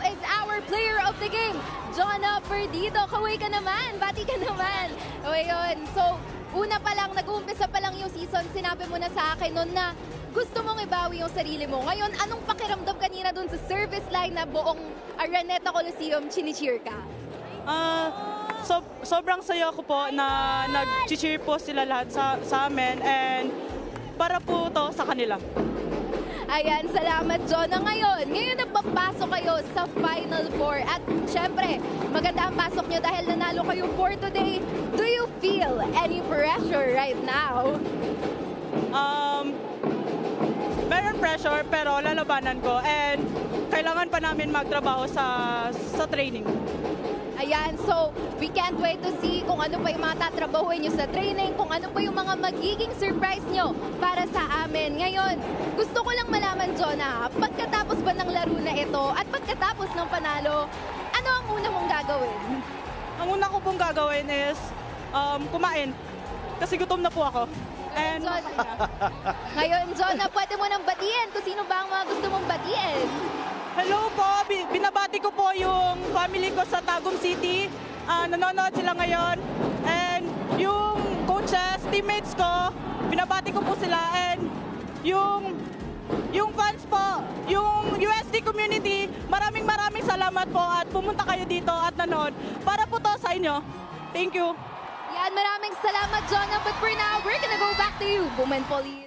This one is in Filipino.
is our player of the game, Jonah Perdido. Kaway ka naman, bati ka naman. O yun, so una pa lang, nag-uumpisa pa lang yung season, sinabi mo na sa akin noon na gusto mong ibawi yung sarili mo. Ngayon, anong pakiramdam kanina dun sa service line na buong Araneta Coliseum chini-cheer ka? Sobrang saya ko po na nag-cheer po sila lahat sa amin and para po to sa kanila. Ayan, salamat Jonah. Ngayon nagpapasok kayo sa Final Four at syempre, maganda ang pasok nyo dahil nanalo kayo for today. Do you feel any pressure right now? Meron pressure pero lalabanan ko and kailangan pa namin magtrabaho sa training. Ayan, so we can't wait to see kung ano pa yung mga tatrabahuin nyo sa training, kung ano pa yung mga magiging surprise nyo para sa amin. Ngayon, gusto ko lang malaman, Jonah, pagkatapos ba ng laro na ito at pagkatapos ng panalo, ano ang una mong gagawin? Ang una ko pong gagawin is kumain kasi gutom na po ako. And Ngayon, Jonah, pwede mo nang batiin kung sino ba ang mga gusto mong batiin. hello po, binabati ko po yung family ko sa Tagum City. Nanonood sila ngayon. And yung coaches, teammates ko, binabati ko po sila. And yung fans po, yung USD community, maraming salamat po at pumunta kayo dito at nanood. Para po to sa inyo. Thank you. Yan, maraming salamat, Jonah. But for now, we're gonna go back to you, Bumen Poli.